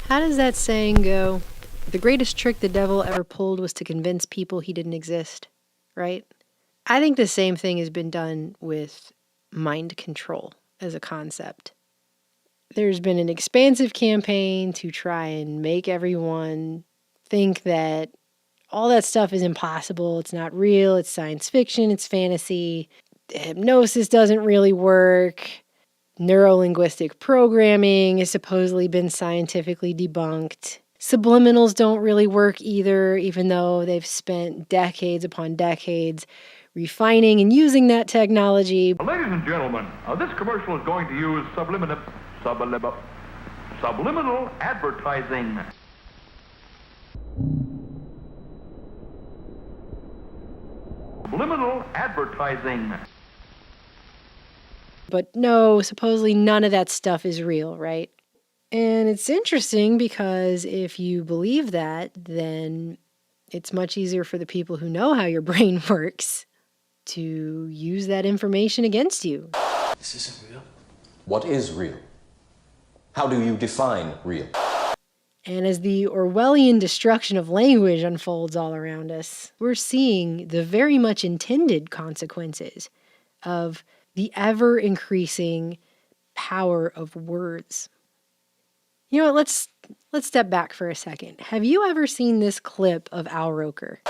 How does that saying go? The greatest trick the devil ever pulled was to convince people he didn't exist, right? I think the same thing has been done with mind control as a concept. There's been an expansive campaign to try and make everyone think that all that stuff is impossible, it's not real, it's science fiction, it's fantasy, hypnosis doesn't really work, neurolinguistic programming has supposedly been scientifically debunked. Subliminals don't really work either, even though they've spent decades upon decades refining and using that technology. Ladies and gentlemen, this commercial is going to use subliminal advertising. Subliminal advertising. But no, supposedly none of that stuff is real, right? And it's interesting because if you believe that, then it's much easier for the people who know how your brain works to use that information against you. This isn't real. What is real? How do you define real? And as the Orwellian destruction of language unfolds all around us, we're seeing the very much intended consequences of the ever-increasing power of words. You know what, let's step back for a second. Have you ever seen this clip of Al Roker?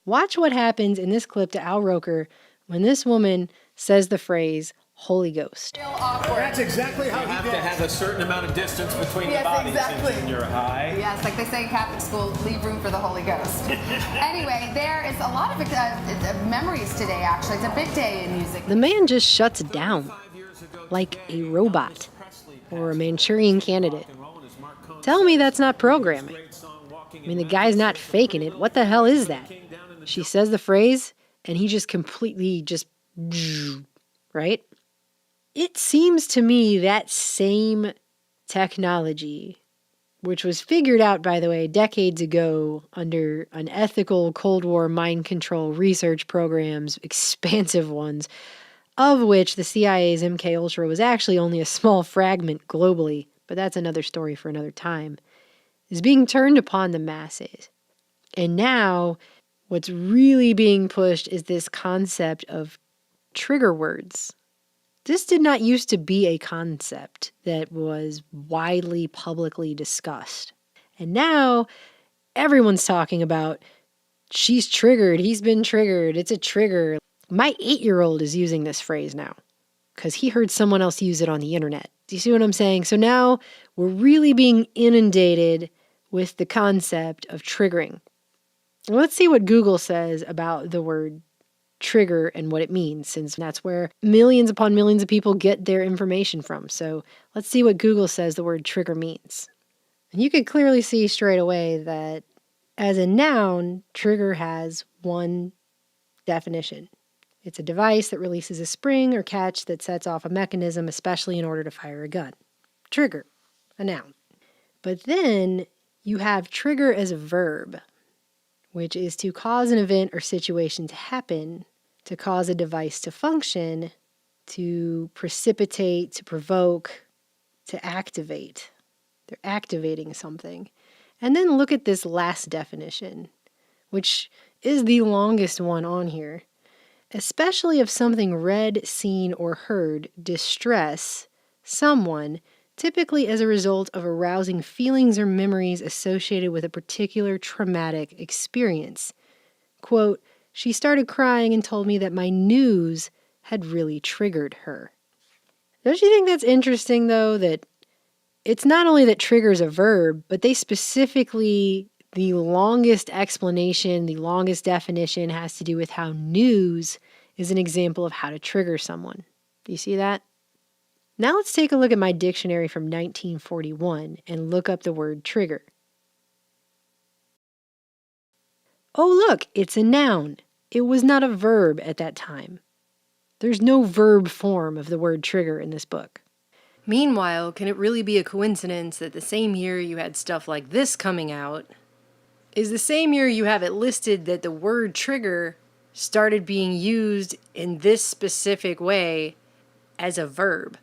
Watch what happens in this clip to Al Roker when this woman says the phrase, Holy Ghost. That's exactly how you have to have a certain amount of distance between the bodies when you're high. Yes, like they say in Catholic school, leave room for the Holy Ghost. Anyway, there is a lot of memories today, actually. It's a big day in music. The man just shuts down like a robot or a Manchurian candidate. Tell me that's not programming. I mean, the guy's not faking it. What the hell is that? She says the phrase, and he just completely right? It seems to me that same technology, which was figured out, by the way, decades ago under unethical Cold War mind control research programs, expansive ones, of which the CIA's MK Ultra was actually only a small fragment globally, but that's another story for another time, is being turned upon the masses. And now what's really being pushed is this concept of trigger words. This did not used to be a concept that was widely publicly discussed. And now everyone's talking about, she's triggered, he's been triggered, it's a trigger. My 8-year-old is using this phrase now because he heard someone else use it on the internet. Do you see what I'm saying? So now we're really being inundated with the concept of triggering. Let's see what Google says about the word trigger and what it means, since that's where millions upon millions of people get their information from. So let's see what Google says the word trigger means. And you can clearly see straight away that as a noun, trigger has one definition. It's a device that releases a spring or catch that sets off a mechanism, especially in order to fire a gun. Trigger, a noun. But then you have trigger as a verb, which is to cause an event or situation to happen, to cause a device to function, to precipitate, to provoke, to activate. They're activating something. And then look at this last definition, which is the longest one on here. Especially if something read, seen, or heard distress someone, typically as a result of arousing feelings or memories associated with a particular traumatic experience. Quote, she started crying and told me that my news had really triggered her. Don't you think that's interesting, though, that it's not only that trigger's a verb, but they specifically, the longest explanation, the longest definition has to do with how news is an example of how to trigger someone. Do you see that? Now let's take a look at my dictionary from 1941 and look up the word trigger. Oh, look, it's a noun. It was not a verb at that time. There's no verb form of the word trigger in this book. Meanwhile, can it really be a coincidence that the same year you had stuff like this coming out is the same year you have it listed that the word trigger started being used in this specific way as a verb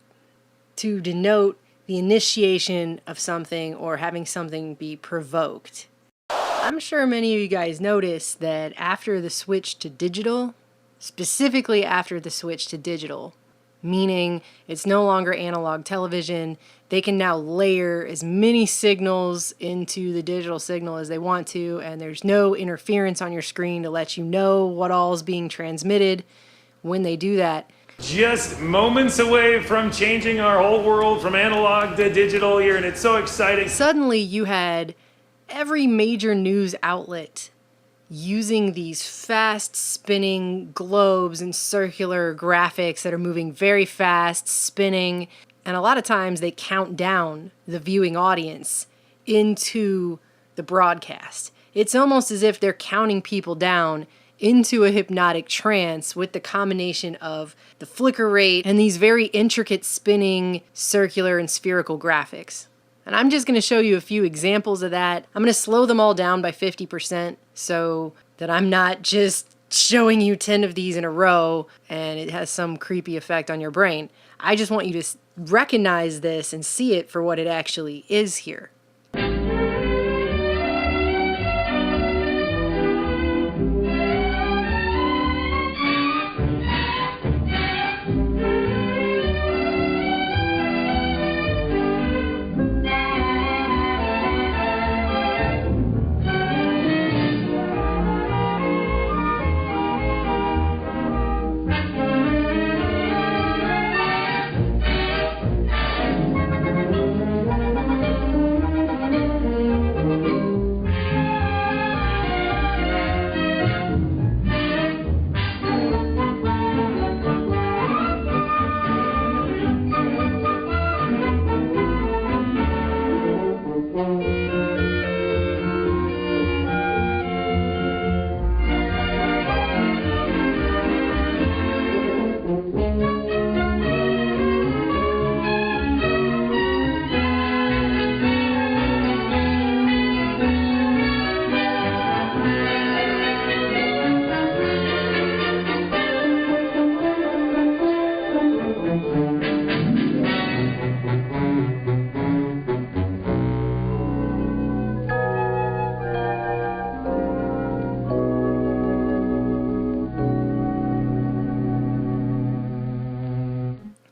to denote the initiation of something or having something be provoked. I'm sure many of you guys noticed that after the switch to digital, specifically after the switch to digital, meaning it's no longer analog television, they can now layer as many signals into the digital signal as they want to, and there's no interference on your screen to let you know what all is being transmitted when they do that. Just moments away from changing our whole world from analog to digital here, and it's so exciting. Suddenly you had every major news outlet using these fast spinning globes and circular graphics that are moving very fast, spinning, and a lot of times they count down the viewing audience into the broadcast. It's almost as if they're counting people down into a hypnotic trance with the combination of the flicker rate and these very intricate spinning circular and spherical graphics. And I'm just going to show you a few examples of that. I'm going to slow them all down by 50% so that I'm not just showing you 10 of these in a row and it has some creepy effect on your brain. I just want you to recognize this and see it for what it actually is here.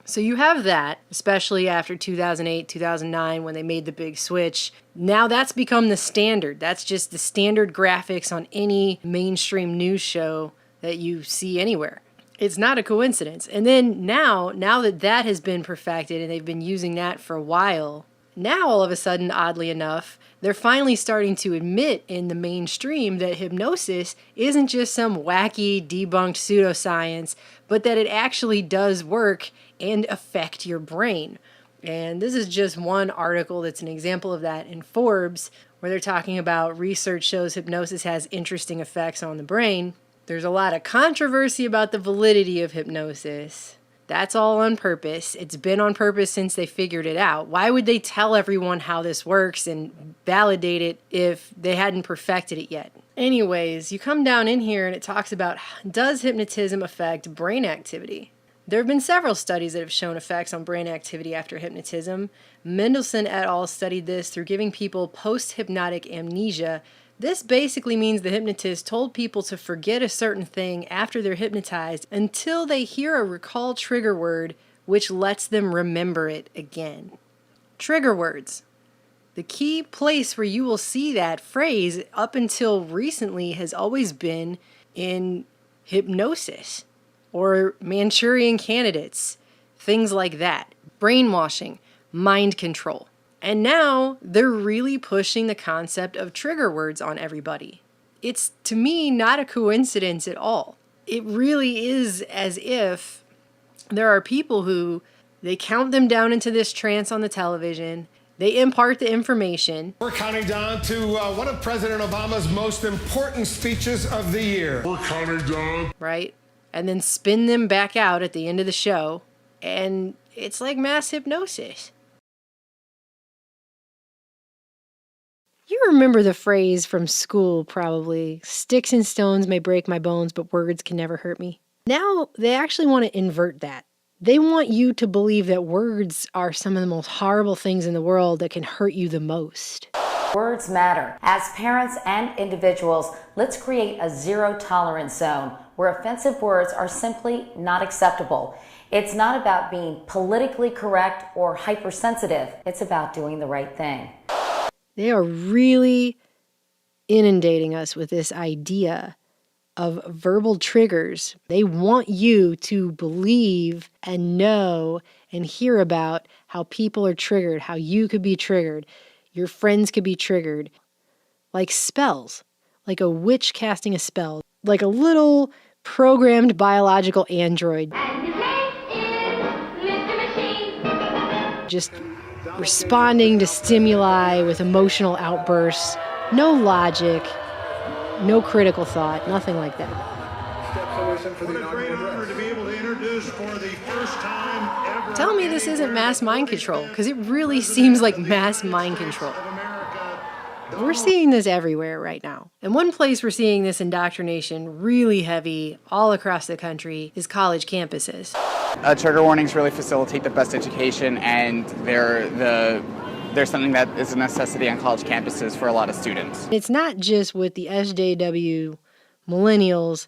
So you have that, especially after 2008, 2009, when they made the big switch. Now that's become the standard. That's just the standard graphics on any mainstream news show that you see anywhere. It's not a coincidence. And then now that that has been perfected and they've been using that for a while, now all of a sudden, oddly enough, they're finally starting to admit in the mainstream that hypnosis isn't just some wacky, debunked pseudoscience, but that it actually does work and affect your brain. And this is just one article that's an example of that in Forbes, where they're talking about research shows hypnosis has interesting effects on the brain. There's a lot of controversy about the validity of hypnosis. That's all on purpose. It's been on purpose since they figured it out. Why would they tell everyone how this works and validate it if they hadn't perfected it yet? Anyways, you come down in here and it talks about, does hypnotism affect brain activity? There have been several studies that have shown effects on brain activity after hypnotism. Mendelsohn et al. Studied this through giving people post-hypnotic amnesia. This basically means the hypnotist told people to forget a certain thing after they're hypnotized until they hear a recall trigger word which lets them remember it again. Trigger words. The key place where you will see that phrase up until recently has always been in hypnosis or Manchurian candidates, things like that. Brainwashing, mind control. And now they're really pushing the concept of trigger words on everybody. It's, to me, not a coincidence at all. It really is as if there are people who, they count them down into this trance on the television, they impart the information. We're counting down to one of President Obama's most important speeches of the year. We're counting down. Right? And then spin them back out at the end of the show. And it's like mass hypnosis. You remember the phrase from school, probably, sticks and stones may break my bones, but words can never hurt me. Now they actually want to invert that. They want you to believe that words are some of the most horrible things in the world that can hurt you the most. Words matter. As parents and individuals, let's create a zero-tolerance zone where offensive words are simply not acceptable. It's not about being politically correct or hypersensitive. It's about doing the right thing. They are really inundating us with this idea of verbal triggers. They want you to believe and know and hear about how people are triggered, how you could be triggered, your friends could be triggered. Like spells, like a witch casting a spell, like a little programmed biological android. And his name is Mr. Machine. Just responding to stimuli with emotional outbursts. No logic, no critical thought, nothing like that. What a great honor to be able to introduce for the first time ever. Tell me this isn't mass mind control, because it really seems like mass mind control. We're seeing this everywhere right now. And one place we're seeing this indoctrination really heavy all across the country is college campuses. Trigger warnings really facilitate the best education, and they're something that is a necessity on college campuses for a lot of students. It's not just with the SJW millennials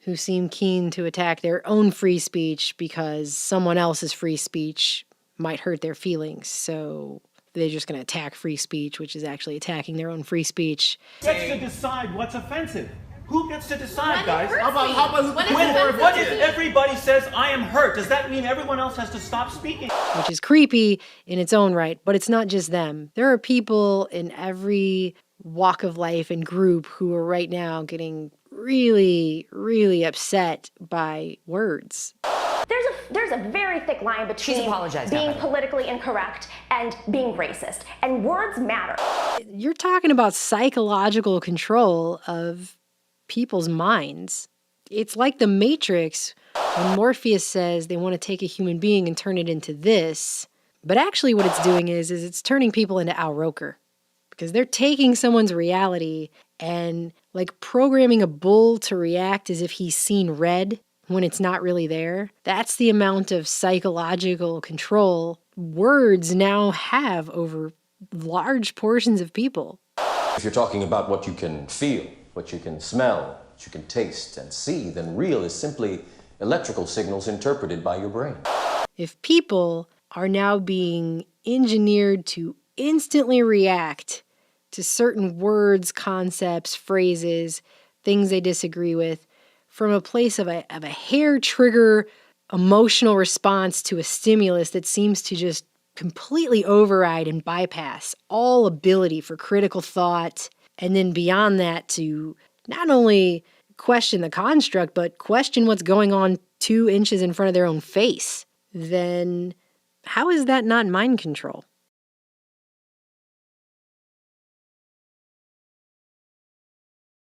who seem keen to attack their own free speech because someone else's free speech might hurt their feelings. So they're just going to attack free speech, which is actually attacking their own free speech. Who gets to decide what's offensive? Who gets to decide, guys? How about What if everybody says, I am hurt? Does that mean everyone else has to stop speaking? Which is creepy in its own right, but it's not just them. There are people in every walk of life and group who are right now getting really, really upset by words. There's a very thick line between being politically incorrect and being racist, and words matter. You're talking about psychological control of people's minds. It's like the Matrix when Morpheus says they want to take a human being and turn it into this. But actually what it's doing is it's turning people into Al Roker. Because they're taking someone's reality and like programming a bull to react as if he's seen red when it's not really there. That's the amount of psychological control words now have over large portions of people. If you're talking about what you can feel, what you can smell, what you can taste and see, then real is simply electrical signals interpreted by your brain. If people are now being engineered to instantly react to certain words, concepts, phrases, things they disagree with, from a place of a hair trigger emotional response to a stimulus that seems to just completely override and bypass all ability for critical thought, and then beyond that to not only question the construct, but question what's going on 2 inches in front of their own face, then how is that not mind control?